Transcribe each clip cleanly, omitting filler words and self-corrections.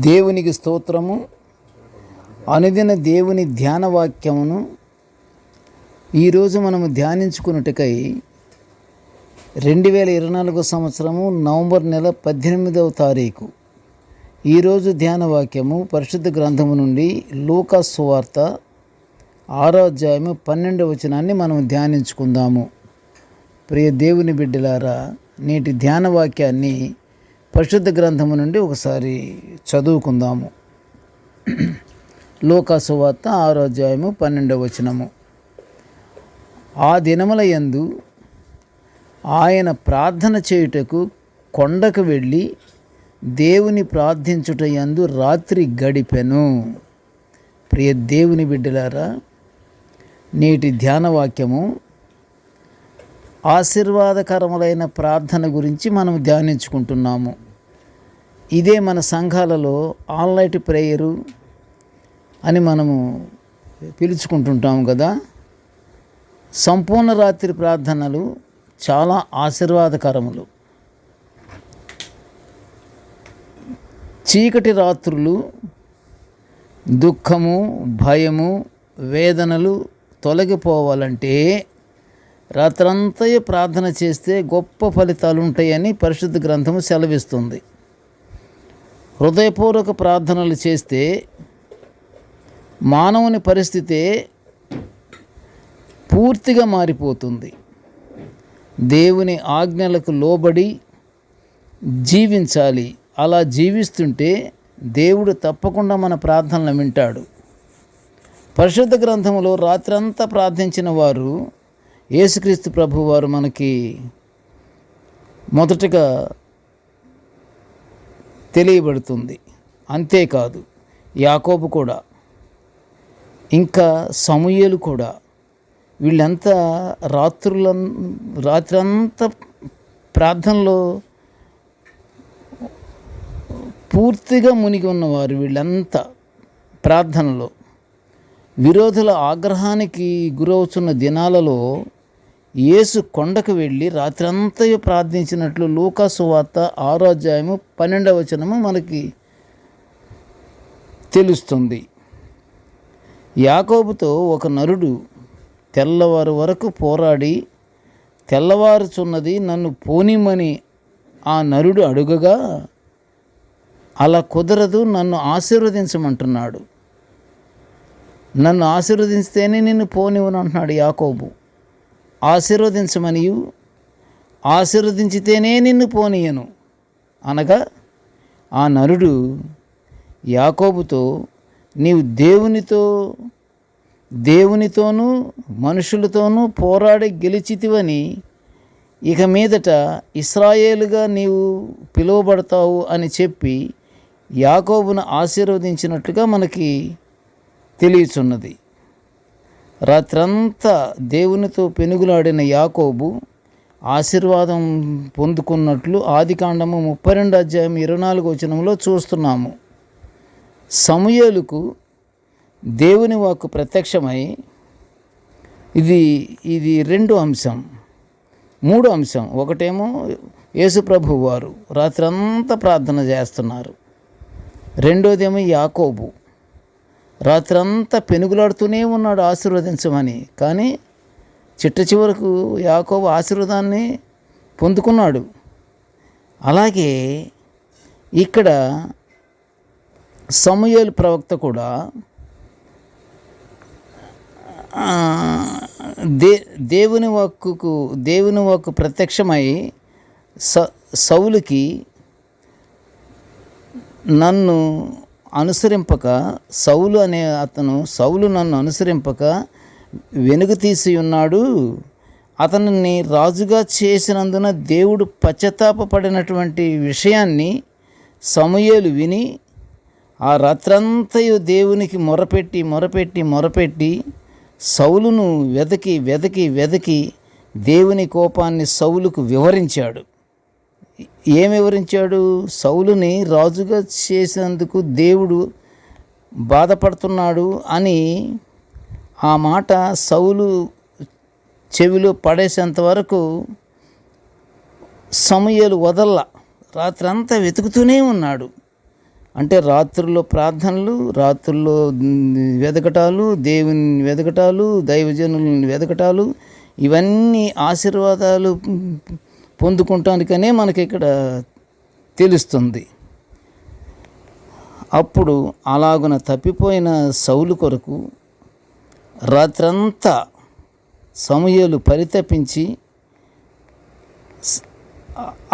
దేవునికి స్తోత్రము. అనుదిన దేవుని ధ్యాన వాక్యమును ఈరోజు మనము ధ్యానించుకున్నట్టుకై 2024 సంవత్సరము నవంబర్ నెల 18వ తారీఖు ఈరోజు ధ్యాన వాక్యము పరిశుద్ధ గ్రంథము నుండి లూకా సువార్త 6వ అధ్యాయము 12వ వచనాన్ని మనం ధ్యానించుకుందాము. ప్రియ దేవుని బిడ్డలారా, నేటి ధ్యాన వాక్యాన్ని పరిశుద్ధ గ్రంథము నుండి ఒకసారి చదువుకుందాము. లూకా సువార్త 6వ అధ్యాయము 12వ వచనము. ఆ దినముల యందు ఆయన ప్రార్థన చేయుటకు కొండకు వెళ్ళి దేవుని ప్రార్థించుట యందు రాత్రి గడిపెను. ప్రియ దేవుని బిడ్డలారా, నేటి ధ్యాన వాక్యము ఆశీర్వాదకరములైన ప్రార్థన గురించి మనం ధ్యానించుకుంటున్నాము. ఇదే మన సంఘాలలో ఆల్ నైట్ ప్రేయరు అని మనము పిలుచుకుంటుంటాము కదా. సంపూర్ణ రాత్రి ప్రార్థనలు చాలా ఆశీర్వాదకరములు. చీకటి రాత్రులు దుఃఖము, భయము, వేదనలు తొలగిపోవాలంటే రాత్రంతా ప్రార్థన చేస్తే గొప్ప ఫలితాలు ఉంటాయని పరిశుద్ధ గ్రంథము సెలవిస్తుంది. హృదయపూర్వక ప్రార్థనలు చేస్తే మానవుని పరిస్థితే పూర్తిగా మారిపోతుంది. దేవుని ఆజ్ఞలకు లోబడి జీవించాలి. అలా జీవిస్తుంటే దేవుడు తప్పకుండా మన ప్రార్థనలు వింటాడు. పరిశుద్ధ గ్రంథములో రాత్రంతా ప్రార్థించిన వారు యేసుక్రీస్తు ప్రభు వారు మనకి మొదటగా తెలియబడుతుంది. అంతేకాదు, యాకోబు కూడా, ఇంకా సమూయేలు కూడా, వీళ్ళంతా రాత్రంతా ప్రార్థనలో పూర్తిగా మునిగి ఉన్నవారు. వీళ్ళంతా ప్రార్థనలో విరోధుల ఆగ్రహానికి గురవుతున్న దినాలలో యేసు కొండకు వెళ్ళి రాత్రంతా ప్రార్థించినట్లు లూకా సువార్త 6వ అధ్యాయము 12వ వచనము మనకి తెలుస్తుంది. యాకోబుతో ఒక నరుడు తెల్లవారు వరకు పోరాడి తెల్లవారుచున్నది నన్ను పోనిమని ఆ నరుడు అడుగగా, అలా కుదరదు, నన్ను ఆశీర్వదించమంటున్నాడు. నన్ను ఆశీర్వదిస్తేనే నిన్ను పోనివను అంటున్నాడు యాకోబు. ఆశీర్వదించమనియు ఆశీర్వదించితేనే నిన్ను పోనీయను అనగా, ఆ నరుడు యాకోబుతో, నీవు దేవునితోనూ మనుషులతోనూ పోరాడి గెలిచితివని ఇక మీదట ఇశ్రాయేలుగా నీవు పిలువబడతావు అని చెప్పి యాకోబును ఆశీర్వదించినట్లుగా మనకి తెలియచున్నది. రాత్రంతా దేవునితో పెనుగులాడిన యాకోబు ఆశీర్వాదం పొందుకున్నట్లు ఆదికాండము 32వ అధ్యాయం 24వ వచనంలో చూస్తున్నాము. సమూయేలుకు దేవుని వాక్కు ప్రత్యక్షమై ఇది రెండో అంశం. మూడో అంశం, ఒకటేమో యేసు ప్రభు వారు రాత్రంతా ప్రార్థన చేస్తున్నారు. రెండోదేమో యాకోబు రాత్రంతా పెనుగులాడుతూనే ఉన్నాడు ఆశీర్వదించమని. కానీ చిట్ట చివరకు యాకోబు ఆశీర్వాదాన్ని పొందుకున్నాడు. అలాగే ఇక్కడ సమూయేలు ప్రవక్త కూడా దేవుని వాక్కు ప్రత్యక్షమై సౌలుకి, నన్ను అనుసరింపక సౌలు నన్ను అనుసరింపక వెనుక తీసి ఉన్నాడు, అతనిని రాజుగా చేసినందున దేవుడు పశ్చాత్తాపపడినటువంటి విషయాన్ని సమూయేలు విని ఆ రాత్రంతయు దేవునికి మొరపెట్టి సౌలును వెదకి దేవుని కోపాన్ని సౌలుకు వివరించాడు. ఏం వివరించాడు? సౌలుని రాజుగా చేసినందుకు దేవుడు బాధపడుతున్నాడు అని ఆ మాట సౌలు చెవిలో పడేసేంత వరకు సమూయేలు వదల్లా. రాత్రంతా వెతుకుతూనే ఉన్నాడు. అంటే రాత్రుల్లో ప్రార్థనలు, రాత్రుల్లో వెదకటాలు, దేవుని వెదకటాలు, దైవజనులని వెదకటాలు, ఇవన్నీ ఆశీర్వాదాలు పొందుకుంటానికనే మనకి ఇక్కడ తెలుస్తుంది. అప్పుడు అలాగున తప్పిపోయిన సౌలు కొరకు రాత్రంతా సమూయేలు పరితపించి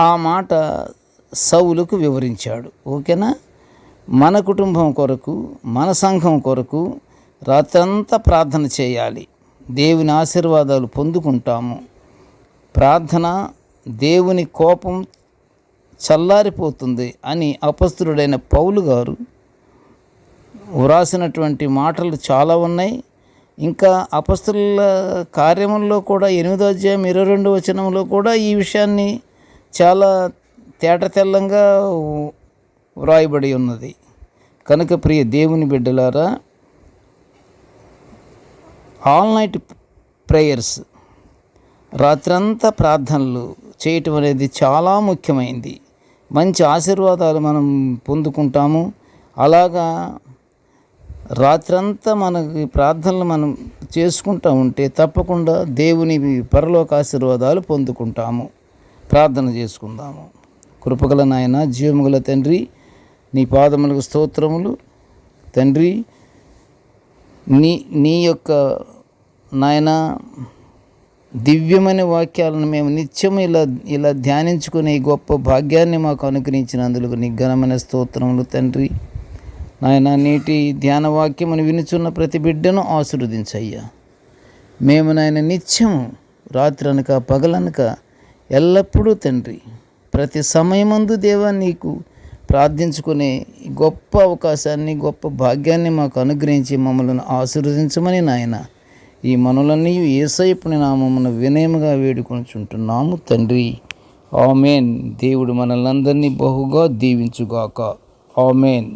ఆ మాట సౌలుకు వివరించాడు. ఓకేనా? మన కుటుంబం కొరకు, మన సంఘం కొరకు రాత్రంతా ప్రార్థన చేయాలి. దేవుని ఆశీర్వాదాలు పొందుకుంటాము. ప్రార్థన దేవుని కోపం చల్లారిపోతుంది అని అపొస్తలుడైన పౌలు గారు వ్రాసినటువంటి మాటలు చాలా ఉన్నాయి. ఇంకా అపొస్తలుల కార్యముల్లో కూడా 8వ అధ్యాయం 22వ వచనంలో కూడా ఈ విషయాన్ని చాలా తేటతెల్లంగా వ్రాయబడి ఉన్నది. కనుక ప్రియ దేవుని బిడ్డలారా, ఆల్ నైట్ ప్రేయర్స్, రాత్రంతా ప్రార్థనలు చేయటం అనేది చాలా ముఖ్యమైనది. మంచి ఆశీర్వాదాలు మనం పొందుకుంటాము. అలాగా రాత్రంతా మనకి ప్రార్థనలు మనం చేసుకుంటూ ఉంటే తప్పకుండా దేవుని పరలోక ఆశీర్వాదాలు పొందుకుంటాము. ప్రార్థన చేసుకుందాము. కృపగల నాయన, జీవముగల తండ్రి, నీ పాదములకు స్తోత్రములు తండ్రి. నీ యొక్క నాయన దివ్యమైన వాక్యాలను మేము నిత్యం ఇలా ధ్యానించుకునే గొప్ప భాగ్యాన్ని మాకు అనుగ్రహించినందుకు నీ ఘనమైన స్తోత్రములు తండ్రి. నాయన, నేటి ధ్యాన వాక్యమును వినుచున్న ప్రతి బిడ్డను ఆశీర్వదించయ్యా. మేము నాయన నిత్యము రాత్రనక పగలనక ఎల్లప్పుడూ తండ్రి ప్రతి సమయమందు దేవా నీకు ప్రార్థించుకునే గొప్ప అవకాశాన్ని, గొప్ప భాగ్యాన్ని మాకు అనుగ్రహించి మమ్మల్ని ఆశీర్వదించమని నాయన ఈ మనలన్నీ యేసయ్య నామమున వినయముగా వేడుకొనుచుంటున్నాము తండ్రి. ఆమేన్. దేవుడు మనల్నందరినీ బహుగా దీవించుగాక. ఆమేన్.